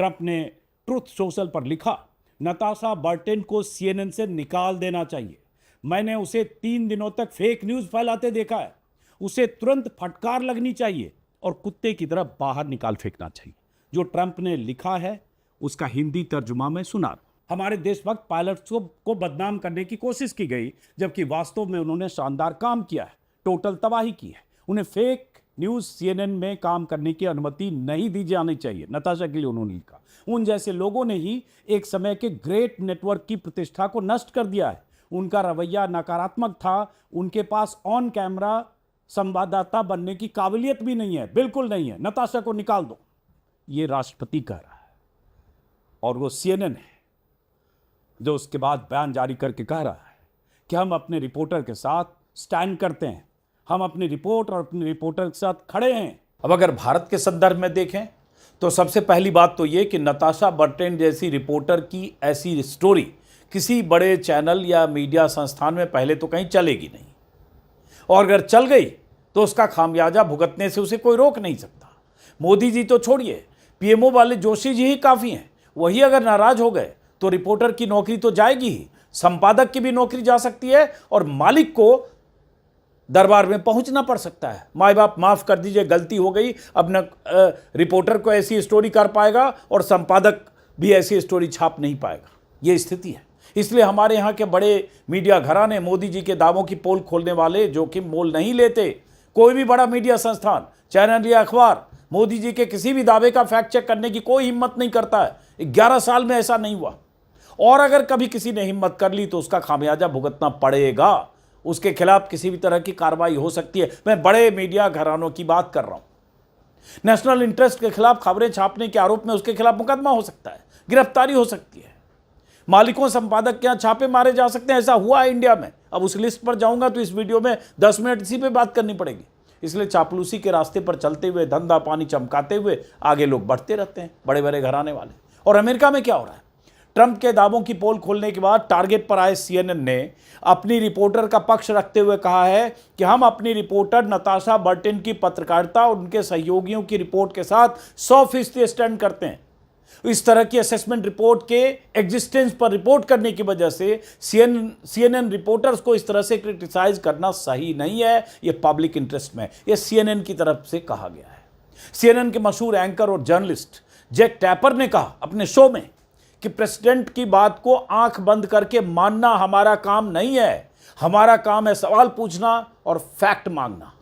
Trump ने truth social पर लिखा, नताशा बर्टेन को CNN से निकाल देना चाहिए। मैंने उसे 3 दिनों तक फेक न्यूज फैलाते देखा है। उसे तुरंत फटकार लगनी चाहिए और कुत्ते की तरह बाहर निकाल फेंकना चाहिए। जो ट्रंप ने लिखा है उसका हिंदी तर्जुमा में सुना। हमारे देशभक्त पायलट्स को बदनाम करने की कोशिश की गई, जबकि वास्तव में उन्होंने शानदार काम किया है, टोटल तबाही की है। उन्हें फेक न्यूज CNN में काम करने की अनुमति नहीं दी जानी चाहिए। नताशा के लिए उन्होंने लिखा, उन जैसे लोगों ने ही एक समय के ग्रेट नेटवर्क की प्रतिष्ठा को नष्ट कर दिया है। उनका रवैया नकारात्मक था। उनके पास ऑन कैमरा संवाददाता बनने की काबिलियत भी नहीं है, बिल्कुल नहीं है। नताशा को निकाल दो, ये राष्ट्रपति कह रहा है और वो CNN है जो उसके बाद बयान जारी करके कह रहा है कि हम अपने रिपोर्टर के साथ स्टैंड करते हैं, हम अपनी रिपोर्ट और अपने रिपोर्टर के साथ खड़े हैं। अब अगर भारत के संदर्भ में देखें तो सबसे पहली बात तो ये कि नताशा बर्टेन जैसी रिपोर्टर की ऐसी स्टोरी किसी बड़े चैनल या मीडिया संस्थान में पहले तो कहीं चलेगी नहीं, और अगर चल गई तो उसका खामियाजा भुगतने से उसे कोई रोक नहीं सकता। मोदी जी तो छोड़िए, PMO वाले जोशी जी ही काफ़ी हैं। वही अगर नाराज हो गए तो रिपोर्टर की नौकरी तो जाएगी ही, संपादक की भी नौकरी जा सकती है और मालिक को दरबार में पहुंचना पड़ सकता है। माँ बाप माफ़ कर दीजिए, गलती हो गई, अब न रिपोर्टर को ऐसी स्टोरी कर पाएगा और संपादक भी ऐसी स्टोरी छाप नहीं पाएगा। ये स्थिति है। इसलिए हमारे यहाँ के बड़े मीडिया घराने, मोदी जी के दावों की पोल खोलने वाले जोखिम मोल नहीं लेते। कोई भी बड़ा मीडिया संस्थान, चैनल या अखबार मोदी जी के किसी भी दावे का फैक्ट चेक करने की कोई हिम्मत नहीं करता है। 11 साल में ऐसा नहीं हुआ, और अगर कभी किसी ने हिम्मत कर ली तो उसका खामियाजा भुगतना पड़ेगा। उसके खिलाफ किसी भी तरह की कार्रवाई हो सकती है। मैं बड़े मीडिया घरानों की बात कर रहा हूं। नेशनल इंटरेस्ट के खिलाफ खबरें छापने के आरोप में उसके खिलाफ मुकदमा हो सकता है, गिरफ्तारी हो सकती है, मालिकों संपादक के यहाँ छापे मारे जा सकते हैं। ऐसा हुआ है इंडिया में। अब उस लिस्ट पर जाऊंगा तो इस वीडियो में 10 मिनट इसी पे बात करनी पड़ेगी। इसलिए चापलूसी के रास्ते पर चलते हुए, धंधा पानी चमकाते हुए आगे लोग बढ़ते रहते हैं, बड़े बड़े घराने वाले। और अमेरिका में क्या हो रहा है? ट्रंप के दावों की पोल खोलने के बाद टारगेट पर आए CNN ने अपनी रिपोर्टर का पक्ष रखते हुए कहा है कि हम अपनी रिपोर्टर नताशा बर्टेन की पत्रकारिता और उनके सहयोगियों की रिपोर्ट के साथ 100% स्टैंड करते हैं। इस तरह की असेसमेंट रिपोर्ट के एग्जिस्टेंस पर रिपोर्ट करने की वजह से CNN रिपोर्टर्स को इस तरह से क्रिटिसाइज करना सही नहीं है। यह पब्लिक इंटरेस्ट में, यह CNN की तरफ से कहा गया है। CNN के मशहूर एंकर और जर्नलिस्ट जैक टैपर ने कहा अपने शो में कि प्रेसिडेंट की बात को आंख बंद करके मानना हमारा काम नहीं है। हमारा काम है सवाल पूछना और फैक्ट मांगना।